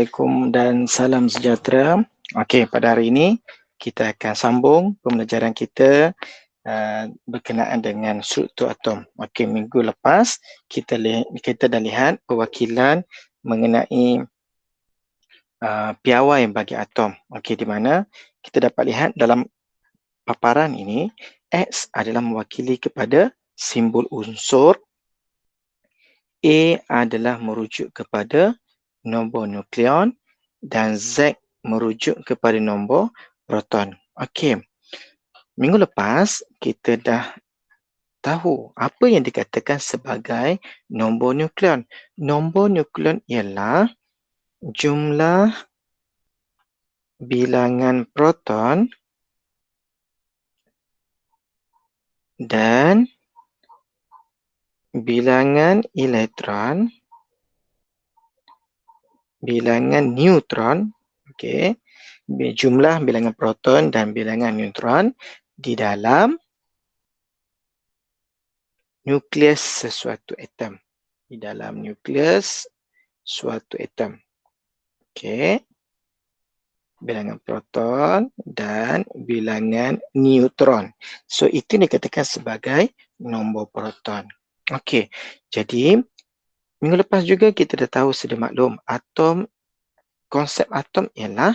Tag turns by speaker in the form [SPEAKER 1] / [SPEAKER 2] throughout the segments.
[SPEAKER 1] Assalamualaikum dan salam sejahtera. Okey, pada hari ini kita akan sambung pembelajaran kita berkenaan dengan struktur atom. Okey, minggu lepas kita dah lihat perwakilan mengenai piawai bagi atom. Okey, di mana kita dapat lihat dalam paparan ini X adalah mewakili kepada simbol unsur, A adalah merujuk kepada nombor nukleon dan Z merujuk kepada nombor proton. Okey. Minggu lepas kita dah tahu apa yang dikatakan sebagai nombor nukleon. Nombor nukleon ialah jumlah bilangan proton dan bilangan elektron, bilangan neutron, okey, jumlah bilangan proton dan bilangan neutron di dalam nukleus sesuatu atom. Di dalam nukleus suatu atom. Okey. Bilangan proton dan bilangan neutron. So itu dikatakan sebagai nombor proton. Okey. Jadi minggu lepas juga kita dah tahu sedia maklum atom, konsep atom ialah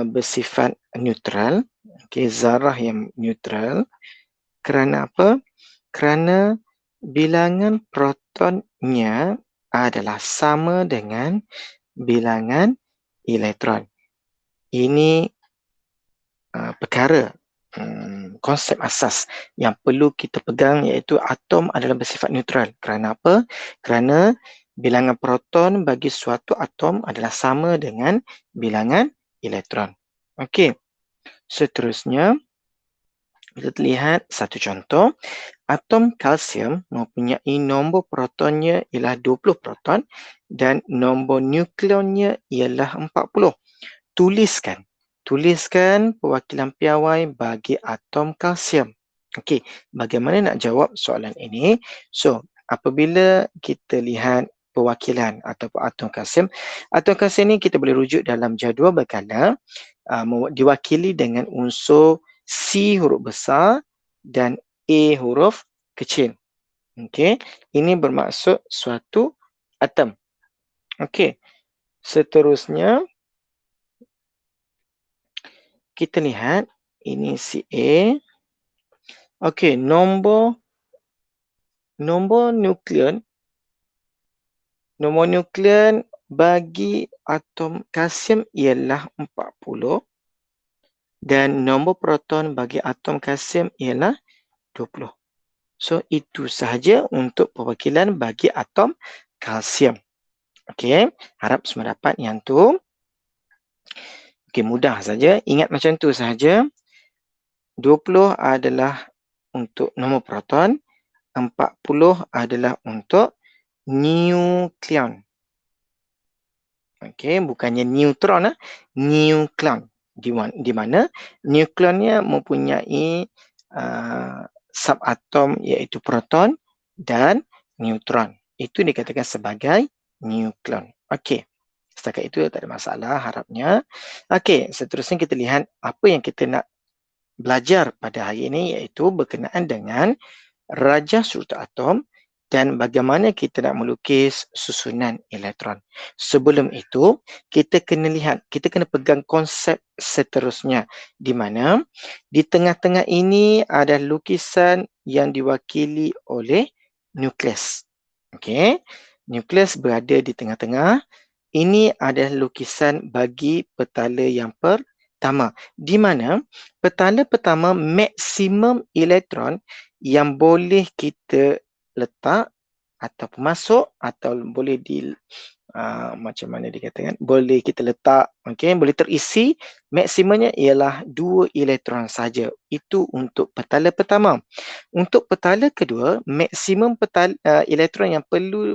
[SPEAKER 1] bersifat neutral. Okey, zarah yang neutral. Kerana apa? Kerana bilangan protonnya adalah sama dengan bilangan elektron. Ini perkara konsep asas yang perlu kita pegang, iaitu atom adalah bersifat neutral. Kerana apa? Kerana bilangan proton bagi suatu atom adalah sama dengan bilangan elektron. Okey. Seterusnya kita lihat satu contoh. Atom kalsium mempunyai nombor protonnya ialah 20 proton dan nombor nukleonnya ialah 40. Tuliskan perwakilan piawai bagi atom kalsium. Okey, bagaimana nak jawab soalan ini? So, apabila kita lihat perwakilan ataupun atom kalsium ni kita boleh rujuk dalam jadual berkala diwakili dengan unsur C huruf besar dan A huruf kecil. Okey, ini bermaksud suatu atom. Okey, seterusnya kita lihat ini si A. Okey, nombor nukleon bagi atom kalsium ialah 40 dan nombor proton bagi atom kalsium ialah 20. So itu sahaja untuk perwakilan bagi atom kalsium. Okey, harap semua dapat yang tu. Okey, mudah saja. Ingat macam tu sahaja. 20 adalah untuk nombor proton, 40 adalah untuk nukleon. Okey, bukannya neutron, nukleon. Di mana nukleonnya mempunyai subatom iaitu proton dan neutron. Itu dikatakan sebagai nukleon. Okey. Setakat itu tak ada masalah harapnya. Okey, seterusnya kita lihat apa yang kita nak belajar pada hari ini, iaitu berkenaan dengan rajah struktur atom dan bagaimana kita nak melukis susunan elektron. Sebelum itu, kita kena lihat, kita kena pegang konsep seterusnya, di mana di tengah-tengah ini ada lukisan yang diwakili oleh nukleus. Okey, nukleus berada di tengah-tengah. Ini adalah lukisan bagi petala yang pertama, di mana petala pertama maksimum elektron yang boleh kita letak ataupun masuk atau boleh macam mana dikatakan, boleh kita letak, okey, boleh terisi, maksimumnya ialah 2 elektron saja. Itu untuk petala pertama. Untuk petala kedua, maksimum elektron yang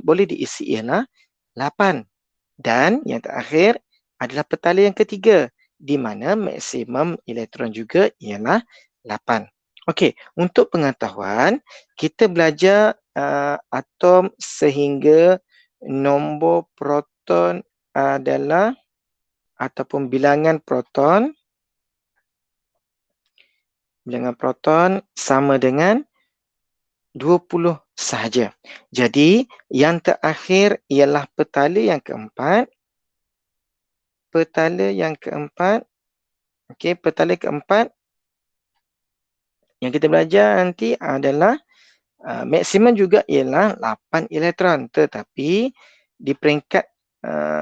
[SPEAKER 1] boleh diisi ialah 8. Dan yang terakhir adalah petala yang ketiga, di mana maksimum elektron juga ialah 8. Okey, untuk pengetahuan, kita belajar atom sehingga nombor proton adalah ataupun bilangan proton sama dengan 20 sahaja. Jadi yang terakhir ialah petala yang keempat. Petala yang keempat. Okey, petala keempat yang kita belajar nanti adalah maksimum juga ialah 8 elektron, tetapi di peringkat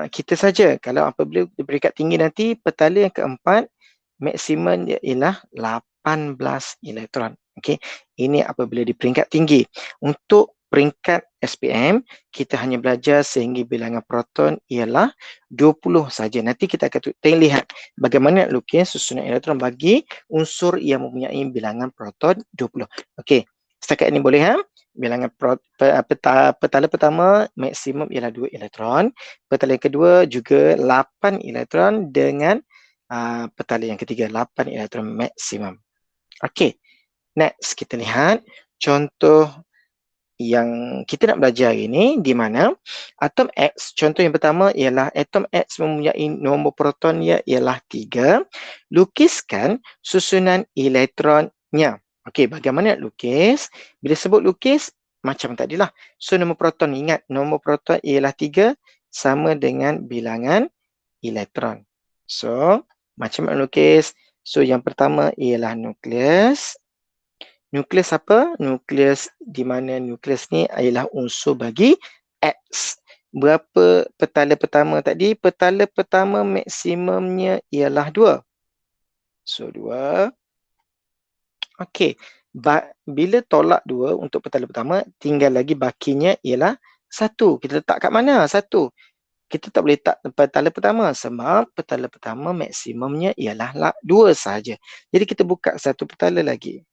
[SPEAKER 1] kita saja. Kalau apabila di peringkat tinggi nanti petala yang keempat maksimum dia ialah 18 elektron. Okey, ini apabila di peringkat tinggi. Untuk peringkat SPM, kita hanya belajar sehingga bilangan proton ialah 20 saja. Nanti kita akan lihat bagaimana nak lukis susunan elektron bagi unsur yang mempunyai bilangan proton 20. Okey, setakat ini boleh ha? Bilangan petala pertama maksimum ialah 2 elektron. Petala yang kedua juga 8 elektron dengan petala yang ketiga 8 elektron maksimum. Okey, next kita lihat contoh yang kita nak belajar hari ini, di mana atom X, contoh yang pertama ialah atom X mempunyai nombor protonnya ialah 3. Lukiskan susunan elektronnya. Okey, bagaimana nak lukis? Bila sebut lukis, macam tadilah. So, nombor proton, ingat nombor proton ialah 3 sama dengan bilangan elektron. So, macam mana lukis? So, yang pertama ialah nukleus. Nukleus apa? Nukleus di mana nukleus ni ialah unsur bagi X. Berapa petala pertama tadi? Petala pertama maksimumnya ialah 2. So, 2. Okey. Bila tolak 2 untuk petala pertama, tinggal lagi bakinya ialah 1. Kita letak kat mana? 1. Kita tak boleh letak petala pertama sebab petala pertama maksimumnya ialah 2 sahaja. Jadi kita buka satu petala lagi.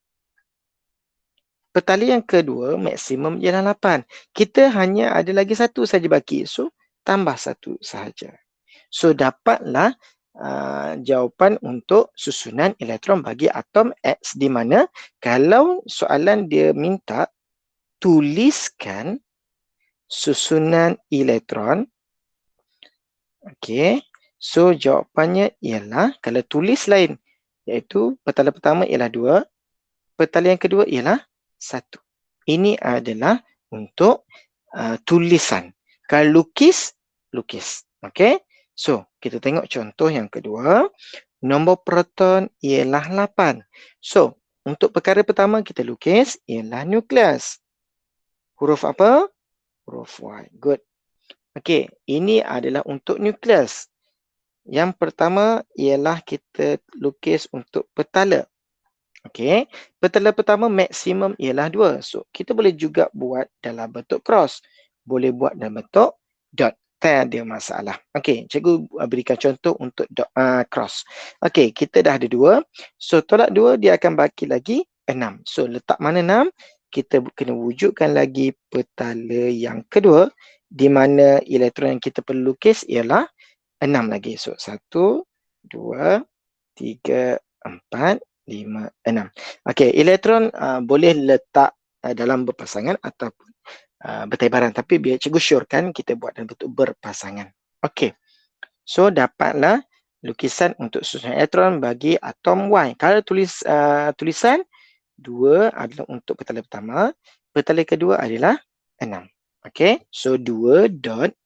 [SPEAKER 1] Petala yang kedua maksimum ialah 8. Kita hanya ada lagi 1 saja baki. So, tambah 1 sahaja. So, dapatlah jawapan untuk susunan elektron bagi atom X, di mana kalau soalan dia minta tuliskan susunan elektron. Okey. So, jawapannya ialah kalau tulis lain, iaitu petala pertama ialah 2, petala yang kedua ialah 1. Ini adalah untuk tulisan. Kalau lukis, lukis. Okey. So, kita tengok contoh yang kedua. Nombor proton ialah 8. So, untuk perkara pertama kita lukis ialah nukleus. Huruf apa? Huruf Y. Good. Okey, ini adalah untuk nukleus. Yang pertama ialah kita lukis untuk petala. Okey, petala pertama maksimum ialah 2. So, kita boleh juga buat dalam bentuk cross. Boleh buat dalam bentuk dot. Tak ada masalah. Okey, cikgu berikan contoh untuk dot, cross. Okey, kita dah ada 2. So, tolak 2, dia akan baki lagi 6. So, letak mana 6? Kita kena wujudkan lagi petala yang kedua, di mana elektron yang kita perlu lukis ialah 6 lagi. So, 1, 2, 3, 4, 5, 6. Okey, elektron boleh letak dalam berpasangan ataupun bertebaran. Tapi biar cikgu syorkan kita buat dalam bentuk berpasangan. Okey. So, dapatlah lukisan untuk susunan elektron bagi atom Y. Kalau tulisan 2 adalah untuk petala pertama, petala kedua adalah 6. Okey. So, 2.6.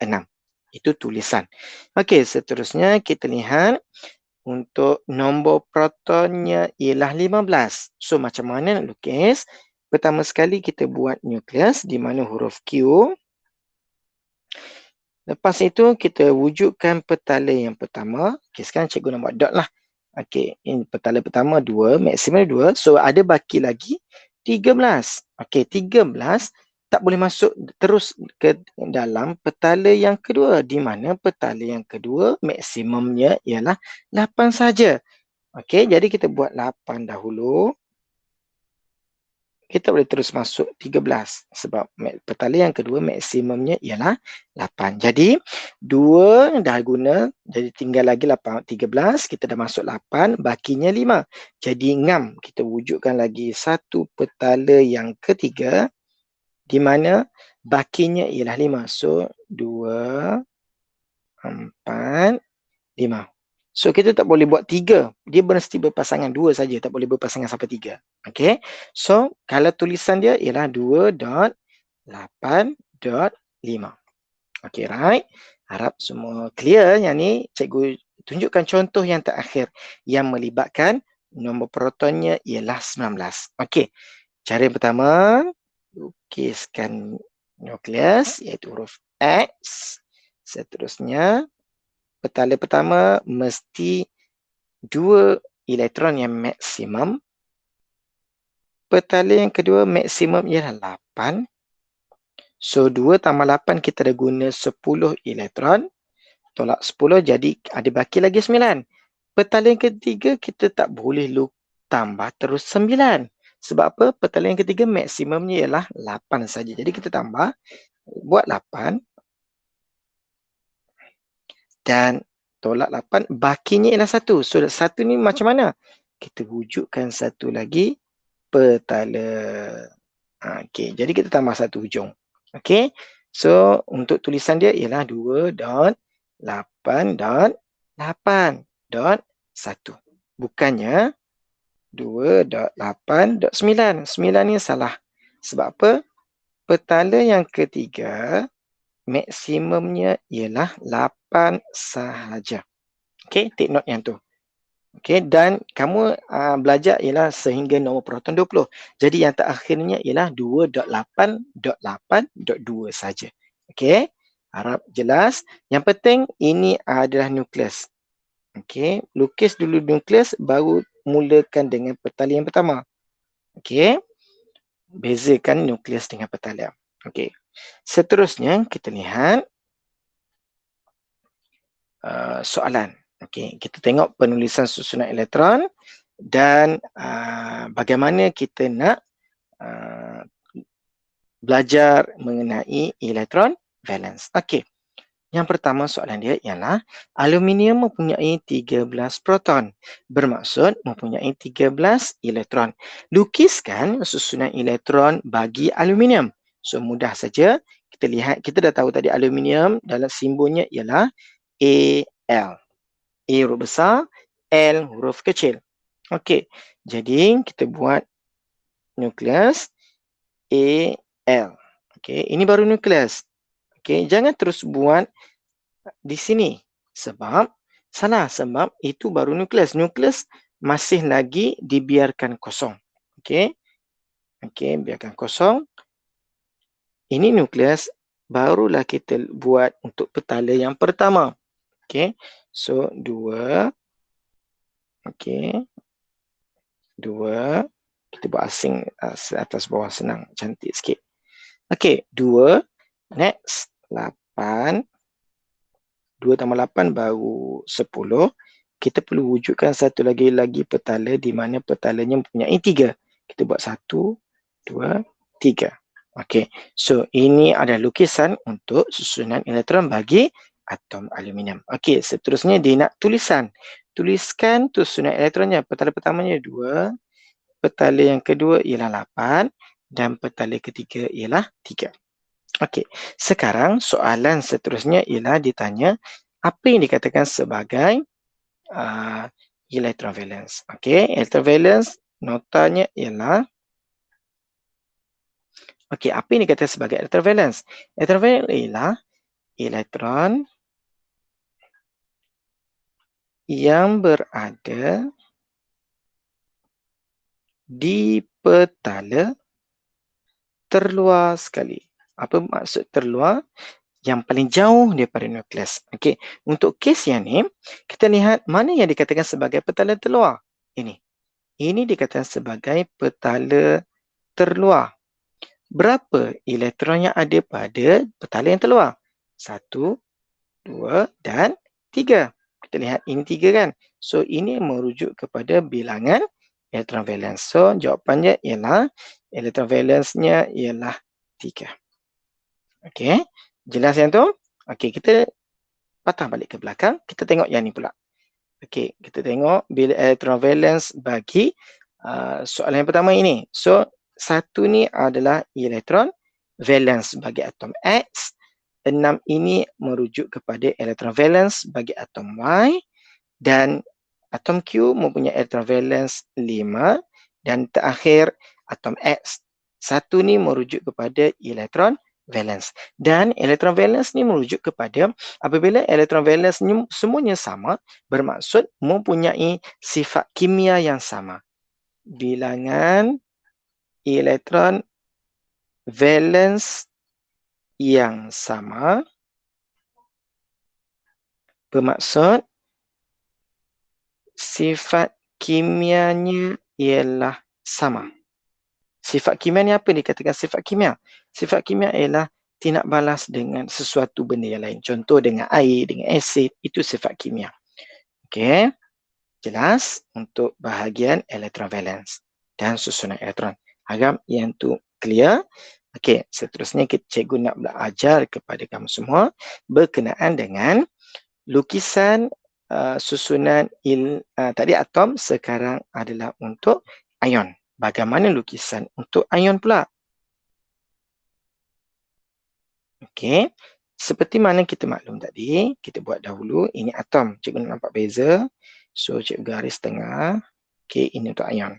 [SPEAKER 1] Itu tulisan. Okey, seterusnya kita lihat untuk nombor protonnya ialah 15. So, macam mana nak lukis? Pertama sekali kita buat nukleus di mana huruf Q. Lepas itu kita wujudkan petala yang pertama. Okey, sekarang cikgu nak buat dot lah. Okey, ini petala pertama 2, maksimum 2. So, ada baki lagi 13. Okey, 13 tak boleh masuk terus ke dalam petala yang kedua, di mana petala yang kedua maksimumnya ialah 8 saja. Okey, jadi kita buat 8 dahulu. Kita boleh terus masuk 13 sebab petala yang kedua maksimumnya ialah 8. Jadi 2 dah guna, jadi tinggal lagi 13, kita dah masuk 8, bakinya 5. Jadi ngam, kita wujudkan lagi satu petala yang ketiga, di mana bakinya ialah 5. So, 2, 4, 5. So kita tak boleh buat 3. Dia mesti berpasangan 2 saja, tak boleh berpasangan sampai 3. Okey. So kalau tulisan dia ialah 2.8.5. Okey, right? Harap semua clear. Yang ni cikgu tunjukkan contoh yang terakhir yang melibatkan nombor protonnya ialah 19. Okey. Cara yang pertama, lukiskan nukleus iaitu huruf X. Seterusnya, petala pertama mesti 2 elektron yang maksimum. Petala yang kedua maksimum ialah 8. So 2 tambah 8 kita dah guna 10 elektron. Tolak 10 jadi ada baki lagi 9. Petala yang ketiga kita tak boleh tambah terus 9. Sebab apa? Petala yang ketiga maksimumnya ialah 8 saja. Jadi kita tambah, buat 8. Dan tolak 8, bakinya ialah 1. So 1 ni macam mana? Kita wujudkan satu lagi petala. Okey, jadi kita tambah satu hujung. Okey. So untuk tulisan dia ialah 2.8.8.1. Bukannya 2.8.9. 9 ni salah. Sebab apa? Petala yang ketiga maksimumnya ialah 8 sahaja. Okey, take note yang tu. Okey, dan kamu belajar ialah sehingga nombor proton 20. Jadi yang terakhirnya ialah 2.8.8.2 saja. Okey, harap jelas. Yang penting ini adalah nukleus. Okey, lukis dulu nukleus baru mulakan dengan petala yang pertama. Okey, bezakan nukleus dengan petala. Okey, seterusnya kita lihat soalan. Okey, kita tengok penulisan susunan elektron dan bagaimana kita nak belajar mengenai elektron valence. Okey. Yang pertama soalan dia ialah aluminium mempunyai 13 proton. Bermaksud mempunyai 13 elektron. Lukiskan susunan elektron bagi aluminium. So mudah saja. Kita lihat, kita dah tahu tadi aluminium dalam simbolnya ialah Al. A huruf besar, L huruf kecil. Okey. Jadi kita buat nukleus Al. Okey, ini baru nukleus. Okey, jangan terus buat di sini sebab salah, sebab itu baru nukleus. Nukleus masih lagi dibiarkan kosong. Okey. Okey, biarkan kosong. Ini nukleus, barulah kita buat untuk petala yang pertama. Okey. So 2. Okey. 2. Kita buat asing atas bawah senang, cantik sikit. Okey, 2. Next, 8. 2 tambah 8 baru 10. Kita perlu wujudkan satu lagi petala di mana petalanya mempunyai 3. Kita buat 1, 2, 3. Okey, so ini adalah lukisan untuk susunan elektron bagi atom aluminium. Okey, seterusnya dia nak tulisan. Tuliskan susunan elektronnya. Petala pertamanya 2. Petala yang kedua ialah 8. Dan petala ketiga ialah 3. Okey, sekarang soalan seterusnya ialah ditanya apa yang dikatakan sebagai electron valence. Okey, electron valence notanya ialah okey, apa yang dikatakan sebagai electron valence? Electron valence ialah elektron yang berada di petala terluar sekali. Apa maksud terluar? Yang paling jauh daripada nukleus. Okey, untuk kes yang ni, kita lihat mana yang dikatakan sebagai petala terluar. Ini. Ini dikatakan sebagai petala terluar. Berapa elektron yang ada pada petala yang terluar? 1, 2 dan 3. Kita lihat ini 3 kan. So ini merujuk kepada bilangan elektron valence. So jawapannya ialah elektron valence-nya ialah 3. Okey, jelas yang tu? Okey, kita patah balik ke belakang. Kita tengok yang ni pula. Okey, kita tengok bila elektron valence bagi soalan yang pertama ini. So, 1 ni adalah elektron valence bagi atom X. 6 ini merujuk kepada elektron valence bagi atom Y, dan atom Q mempunyai elektron valence 5, dan terakhir atom X. 1 ni merujuk kepada elektron valence. Dan elektron valence ni merujuk kepada apabila elektron valence ni semuanya sama, bermaksud mempunyai sifat kimia yang sama. Bilangan elektron valence yang sama bermaksud sifat kimianya ialah sama. Sifat kimia ni apa dikatakan sifat kimia? Sifat kimia ialah tindak balas dengan sesuatu benda yang lain. Contoh dengan air, dengan asid, itu sifat kimia. Okey. Jelas untuk bahagian elektron valence dan susunan elektron. Harap yang tu clear. Okey, seterusnya cikgu nak belajar kepada kamu semua berkenaan dengan lukisan susunan tadi atom, sekarang adalah untuk ion. Bagaimana lukisan untuk ion pula? Okey, seperti mana kita maklum tadi, kita buat dahulu. Ini atom, cikgu nampak beza. So, cikgu garis tengah. Okey, ini untuk ion.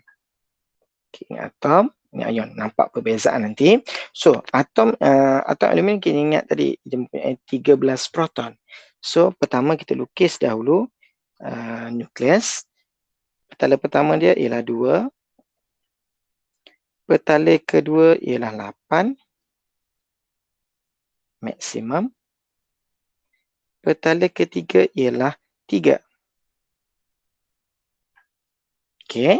[SPEAKER 1] Okey, ini atom, ini ion. Nampak perbezaan nanti. So, atom aluminium kita ingat tadi dia mempunyai 13 proton. So, pertama kita lukis dahulu nukleus. Petala pertama dia ialah 2. Petala kedua ialah 8. Maksimum. Petala ketiga ialah 3. Okey.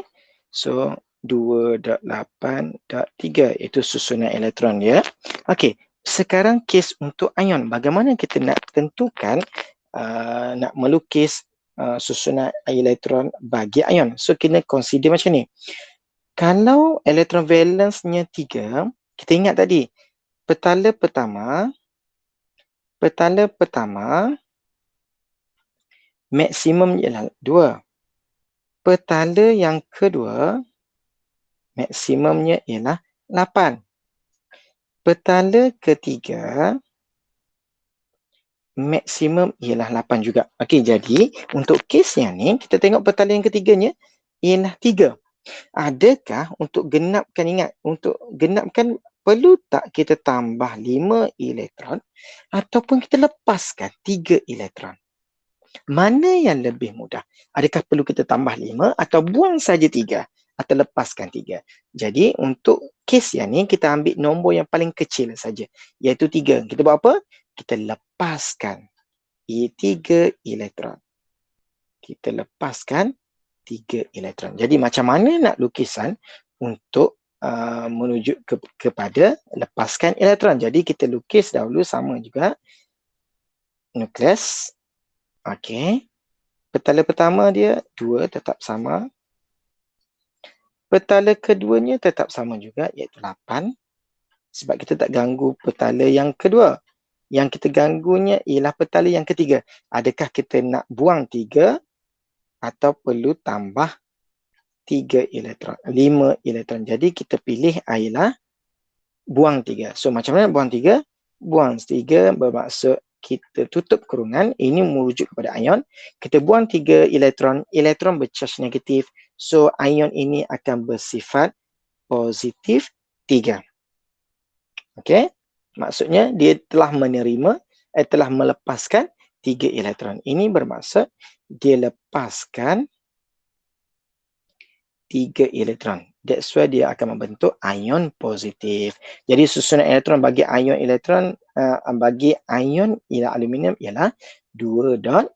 [SPEAKER 1] So, 2.8.3 itu susunan elektron ya. Okey, sekarang kes untuk ion. Bagaimana kita nak tentukan nak melukis susunan elektron bagi ion? So, kena consider macam ni. Kalau elektron valence-nya 3, kita ingat tadi, petala pertama maksimum ialah 2. Petala yang kedua maksimumnya ialah 8. Petala ketiga maksimum ialah 8 juga. Okey, jadi untuk kes yang ni kita tengok petala yang ketiganya ialah 3. Adakah untuk genapkan, ingat, untuk genapkan perlu tak kita tambah 5 elektron ataupun kita lepaskan 3 elektron? Mana yang lebih mudah? Adakah perlu kita tambah 5 atau buang saja 3 atau lepaskan 3? Jadi untuk kes yang ni kita ambil nombor yang paling kecil saja, iaitu 3. Kita buat apa? Kita lepaskan 3 elektron. Kita lepaskan 3 elektron. Jadi macam mana nak lukisan untuk menuju kepada lepaskan elektron? Jadi kita lukis dahulu sama juga nukleus. Okey. Petala pertama dia 2 tetap sama. Petala keduanya tetap sama juga, iaitu 8. Sebab kita tak ganggu petala yang kedua. Yang kita ganggunya ialah petala yang ketiga. Adakah kita nak buang 3 atau perlu tambah 3 elektron, 5 elektron. Jadi kita pilih ialah buang 3. So macam mana buang 3? Buang 3 bermaksud kita tutup kurungan. Ini merujuk kepada ion. Kita buang 3 elektron, elektron bercharge negatif. So ion ini akan bersifat positif 3. Okey? Maksudnya dia telah menerima, telah melepaskan 3 elektron. Ini bermaksud dia lepaskan 3 elektron. That's why dia akan membentuk ion positif. Jadi susunan elektron bagi ion elektron bagi ion aluminium ialah 2.8.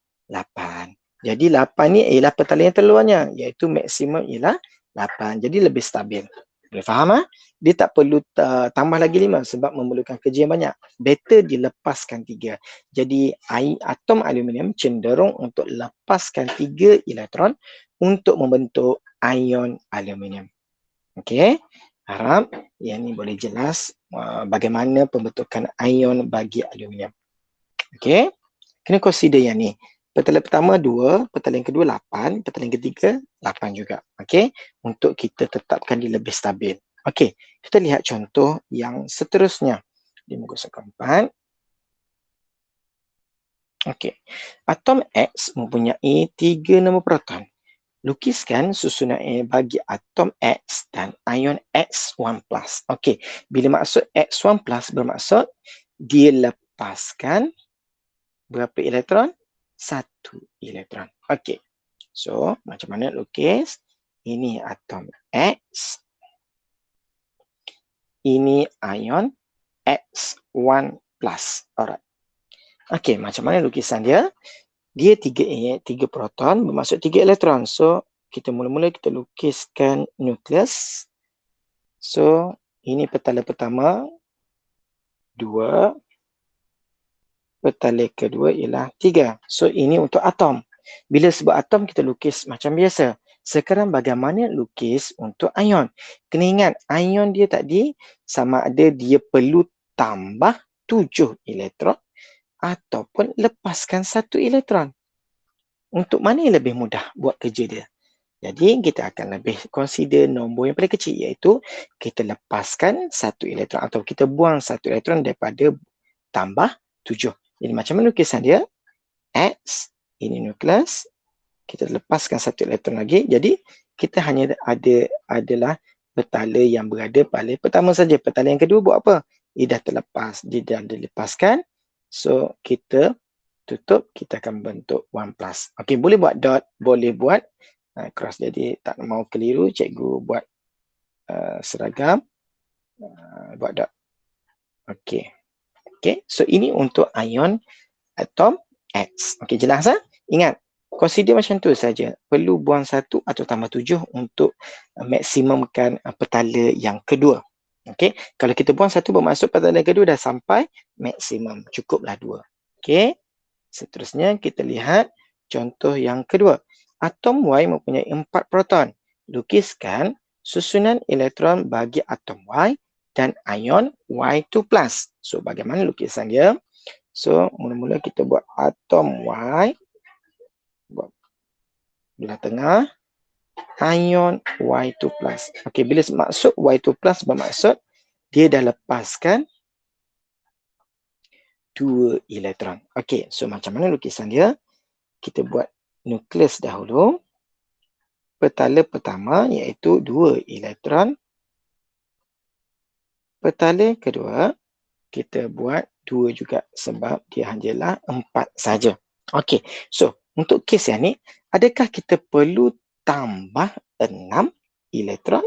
[SPEAKER 1] Jadi 8 ni ialah petala yang terluarnya, iaitu maksimum ialah 8. Jadi lebih stabil. Boleh faham ah? Dia tak perlu tambah lagi 5 sebab memerlukan kerja yang banyak. Better dilepaskan 3. Jadi atom aluminium cenderung untuk lepaskan 3 elektron untuk membentuk ion aluminium. Okey, harap yang ni boleh jelas bagaimana pembentukan ion bagi aluminium. Okey, kena consider yang ni. Petala pertama 2, petala yang kedua 8, petala yang ketiga 8 juga. Okey, untuk kita tetapkan dia lebih stabil. Okey, kita lihat contoh yang seterusnya di muka surat keempat. Okey. Atom X mempunyai 3 nombor proton. Lukiskan susunan bagi atom X dan ion X1+. Okey, bila maksud X1+ bermaksud dia lepaskan berapa elektron? 1 elektron. Okey. So, macam mana lukis? Ini atom X. Ini ion X1+. Alright. Okey, macam mana lukisan dia? Dia 3 proton bermaksud 3 elektron. So, kita mula-mula kita lukiskan nukleus. So, ini petala pertama, 2. Petala kedua ialah 3. So, ini untuk atom. Bila sebut atom, kita lukis macam biasa. Sekarang bagaimana lukis untuk ion? Kena ingat, ion dia tadi sama ada dia perlu tambah 7 elektron ataupun lepaskan 1 elektron. Untuk mana yang lebih mudah buat kerja dia? Jadi, kita akan lebih consider nombor yang paling kecil, iaitu kita lepaskan 1 elektron atau kita buang 1 elektron daripada tambah 7. Jadi, macam mana lukisan dia? X, ini nukleus, kita lepaskan 1 elektron lagi. Jadi, kita hanya adalah petala yang berada pada pertama saja. Petala yang kedua buat apa? Dia dah terlepas, dia dah dilepaskan. So, kita tutup, kita akan bentuk 1+. Okey, boleh buat dot, boleh buat cross. Jadi, tak mau keliru, cikgu buat seragam, buat dot. Okey. Okey, so ini untuk ion atom X. Okey, jelas tak? Ingat, consider macam tu saja. Perlu buang 1 atau tambah 7 untuk maksimumkan petala yang kedua. Okey, kalau kita buang 1 bermaksud petala kedua dah sampai maksimum. Cukuplah 2. Okey. Seterusnya kita lihat contoh yang kedua. Atom Y mempunyai 4 proton. Lukiskan susunan elektron bagi atom Y dan ion Y2+. So, bagaimana lukisan dia? So, mula-mula kita buat atom Y. Buat belah tengah. Ion Y2+. Okey, bila maksud Y2+, bermaksud dia dah lepaskan 2 elektron. Okey, so macam mana lukisan dia? Kita buat nukleus dahulu. Petala pertama iaitu 2 elektron. Petala kedua, kita buat 2 juga sebab dia hanyalah 4 saja. Okey, so untuk kes yang ni, adakah kita perlu tambah 6 elektron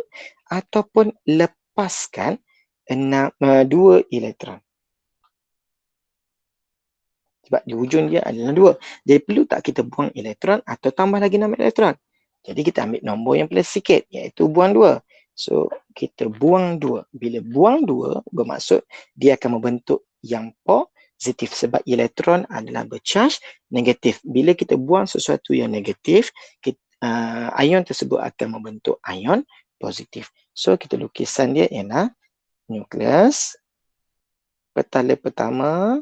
[SPEAKER 1] ataupun lepaskan 2 elektron? Sebab di hujung dia adalah 2. Jadi perlu tak kita buang elektron atau tambah lagi 6 elektron? Jadi kita ambil nombor yang paling sikit, iaitu buang 2. So, kita buang 2. Bila buang 2, bermaksud dia akan membentuk yang positif. Sebab elektron adalah bercharge negatif. Bila kita buang sesuatu yang negatif, ion tersebut akan membentuk ion positif. So, kita lukisan dia ialah nukleus. Petala pertama.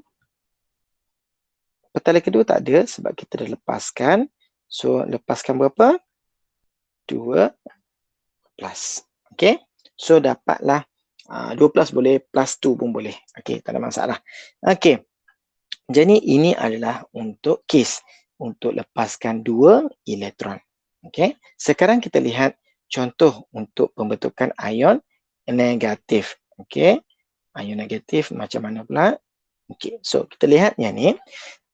[SPEAKER 1] Petala kedua tak ada sebab kita dah lepaskan. So, lepaskan berapa? 2 plus. Okay. So, dapatlah 2 plus boleh, plus 2 pun boleh. Okay, tak ada masalah. Okay. Jadi, ini adalah untuk kes. Untuk lepaskan 2 elektron. Okay. Sekarang kita lihat contoh untuk pembentukan ion negatif. Okay. Ion negatif macam mana pula? Okay. So, kita lihat yang ni.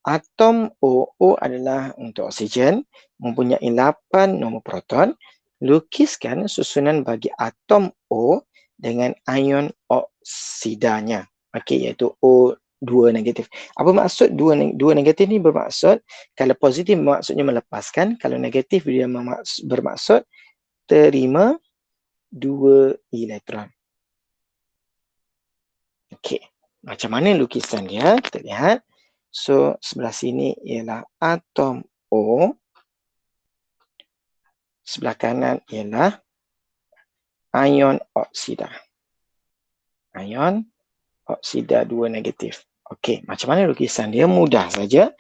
[SPEAKER 1] Atom O adalah untuk oksigen, mempunyai 8 nombor proton. Lukiskan susunan bagi atom O dengan ion oksidanya. Okey, iaitu O2 negatif. Apa maksud 2 negatif ni? Bermaksud, kalau positif maksudnya melepaskan, kalau negatif dia bermaksud terima 2 elektron. Okey, macam mana lukisan dia? Kita lihat. So, sebelah sini ialah atom O. Sebelah kanan ialah ion oksida. Ion oksida 2 negatif. Okey, macam mana lukisan dia? Mudah saja.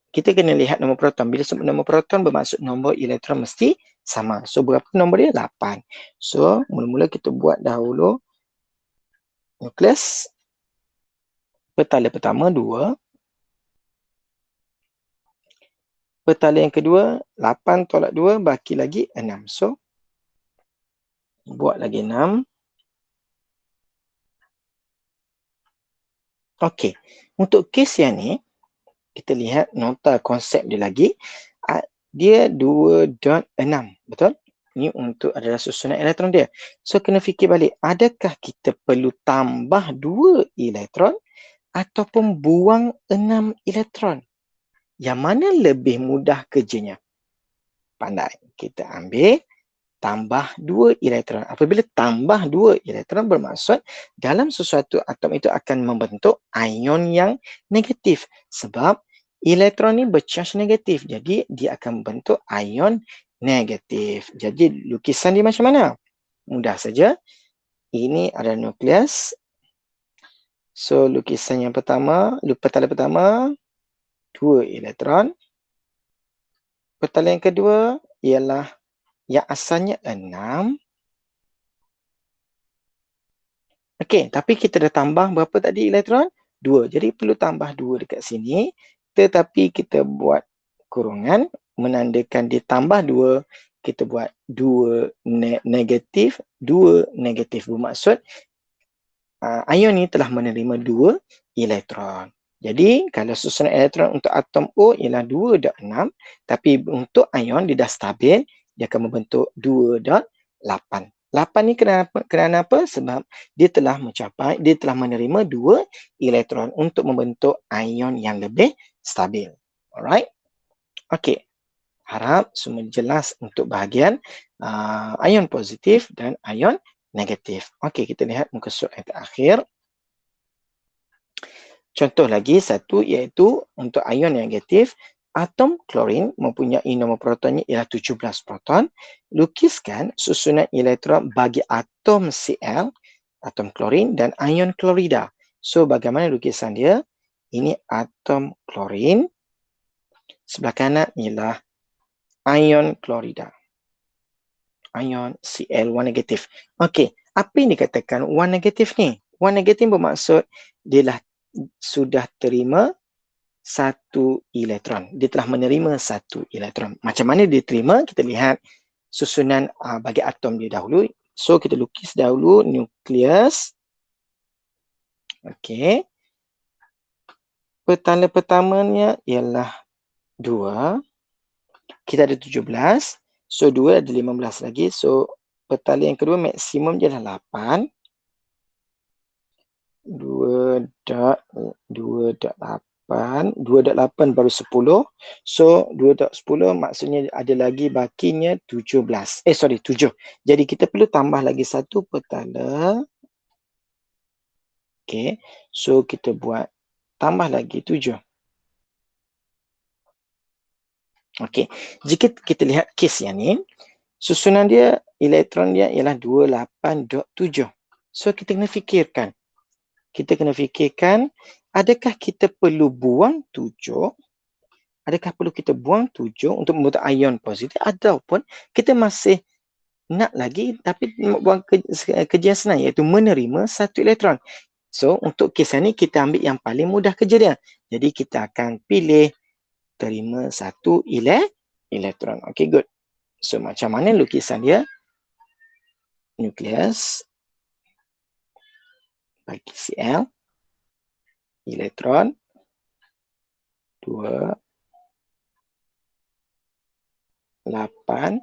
[SPEAKER 1] Kita kena lihat nombor proton. Bila sebut nombor proton bermaksud nombor elektron mesti sama. So, berapa nombor dia? 8. So, mula-mula kita buat dahulu nukleus. Petala pertama 2. Petala yang kedua, 8 tolak 2, baki lagi 6. So, buat lagi 6. Okey, untuk kes yang ni, kita lihat nota konsep dia lagi. Dia 2.6, betul? Ini untuk adalah susunan elektron dia. So, kena fikir balik, adakah kita perlu tambah 2 elektron ataupun buang 6 elektron? Yang mana lebih mudah kerjanya? Pandai. Kita ambil tambah 2 elektron. Apabila tambah 2 elektron bermaksud dalam sesuatu atom itu akan membentuk ion yang negatif. Sebab elektron ni bercharge negatif. Jadi dia akan membentuk ion negatif. Jadi lukisan dia macam mana? Mudah saja. Ini adalah nukleus. So lukisan yang pertama, petala pertama 2 elektron. Petala yang kedua ialah yang asalnya 6. Okey, tapi kita dah tambah berapa tadi elektron? 2. Jadi perlu tambah 2 dekat sini. Tetapi kita buat kurungan menandakan dia tambah 2. Kita buat 2 negatif, 2 negatif. Bermaksud ion ni telah menerima 2 elektron. Jadi kalau susunan elektron untuk atom O ialah 2.6, tapi untuk ion dia dah stabil, dia akan membentuk 2.8. 8 ni kerana apa? Sebab dia telah menerima 2 elektron untuk membentuk ion yang lebih stabil. Alright? Okey. Harap semua jelas untuk bahagian ion positif dan ion negatif. Okey, kita lihat muka surat yang terakhir. Contoh lagi satu iaitu untuk ion negatif, atom klorin mempunyai nombor protonnya ialah 17 proton. Lukiskan susunan elektron bagi atom Cl, atom klorin dan ion klorida. So bagaimana lukisan dia? Ini atom klorin. Sebelah kanan ialah ion klorida. Ion Cl1 negatif. Okey, apa yang dikatakan 1 negatif ni? 1 negatif bermaksud dia sudah terima 1 elektron. Dia telah menerima 1 elektron. Macam mana dia terima? Kita lihat susunan bagi atom dia dahulu. So, kita lukis dahulu nukleus. Okey. Petala pertamanya ialah 2. Kita ada 17. So, 2 ada 15 lagi. So, petala yang kedua maksimum dia adalah 8. 2.8 baru 10. So 2.10 maksudnya ada lagi bakinya 7. Jadi kita perlu tambah lagi satu petala. Okey. So kita buat tambah lagi 7. Okey. Jika kita lihat kes yang ni, susunan dia elektron dia ialah 28.7. So kita kena fikirkan. Adakah kita perlu buang 7? Adakah perlu kita buang 7 untuk membentuk ion positif ataupun kita masih nak lagi tapi buang kerja senang iaitu menerima 1 elektron. So untuk kes ni kita ambil yang paling mudah kerja dia. Jadi kita akan pilih terima 1 elektron. Okay, good. So macam mana lukisan dia? Nukleus bagi Cl. Elektron 2, 8.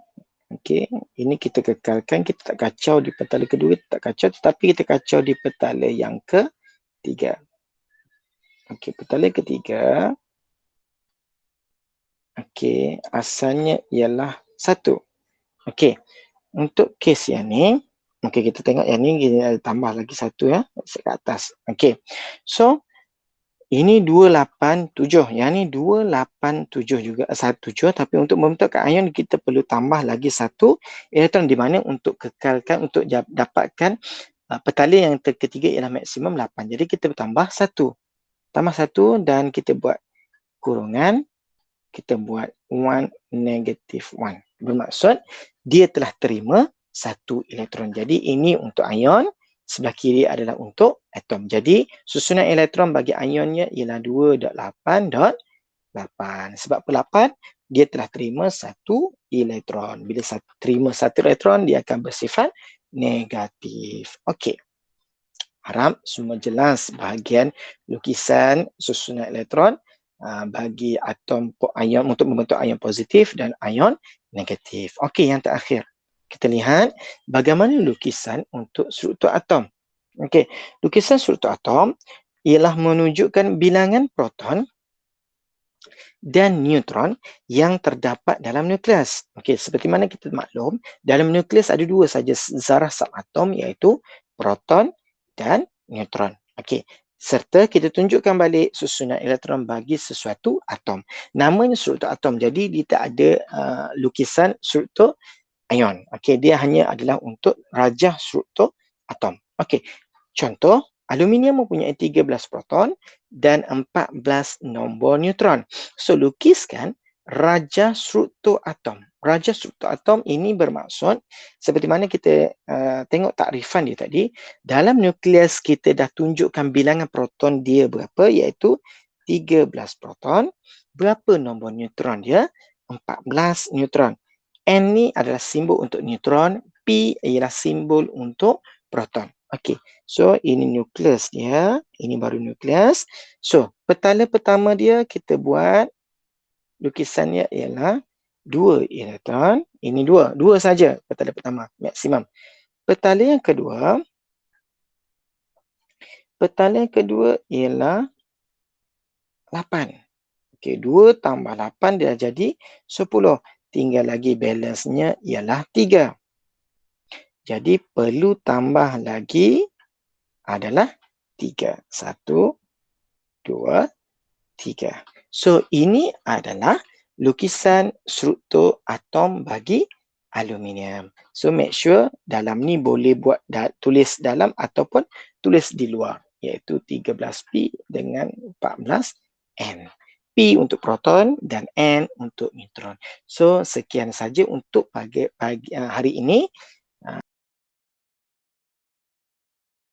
[SPEAKER 1] Okey, ini kita kekalkan, kita tak kacau di petala kedua, tak kacau, tetapi kita kacau di petala yang ketiga. Okey, petala ketiga. Okey, asalnya ialah 1. Okey, untuk kes yang ni, okey kita tengok yang ni kita tambah lagi 1 ya, ke atas. Okey. So ini 287. Yang ni 287 juga 17, tapi untuk membentuk ion kita perlu tambah lagi 1 elektron di mana untuk kekalkan untuk dapatkan petala yang ketiga ialah maksimum 8. Jadi kita tambah 1. Tambah 1 dan kita buat kurungan, kita buat 1 negative 1. Bermaksud dia telah terima 1 elektron. Jadi ini untuk ion. Sebelah kiri adalah untuk atom. Jadi susunan elektron bagi ionnya ialah 2.8.8. Sebab apa 8? dia telah terima satu elektron. Bila terima satu elektron, dia akan bersifat negatif. Okey. Harap semua jelas bahagian lukisan susunan elektron bagi atom ion untuk membentuk ion positif dan ion negatif. Okey, yang terakhir. Kita lihat bagaimana lukisan untuk struktur atom. Okey, lukisan struktur atom ialah menunjukkan bilangan proton dan neutron yang terdapat dalam nukleus. Okey, seperti mana kita maklum, dalam nukleus ada dua saja zarah subatom iaitu proton dan neutron. Okey, serta kita tunjukkan balik susunan elektron bagi sesuatu atom. Namanya struktur atom. Jadi dia tak ada lukisan struktur ion. Okey, dia hanya adalah untuk rajah struktur atom. Okey, contoh, aluminium mempunyai 13 proton dan 14 nombor neutron. So, lukiskan rajah struktur atom. Rajah struktur atom ini bermaksud, seperti mana kita tengok takrifan dia tadi, dalam nukleus kita dah tunjukkan bilangan proton dia berapa, iaitu 13 proton. Berapa nombor neutron dia? 14 neutron. N ni adalah simbol untuk neutron, P ialah simbol untuk proton. Okey, so ini nukleus dia, ini baru nukleus. So, petala pertama dia kita buat lukisannya ialah 2 elektron. Ini 2 saja petala pertama, maksimum. Petala yang kedua ialah 8. Okey, 2 tambah 8 dia jadi 10. Tinggal lagi balance-nya ialah 3. Jadi perlu tambah lagi adalah 3. 1, 2, 3. So ini adalah lukisan struktur atom bagi aluminium. So make sure dalam ni boleh buat tulis dalam ataupun tulis di luar, iaitu 13P dengan 14N. P untuk proton dan N untuk neutron. So sekian saja untuk pagi hari ini.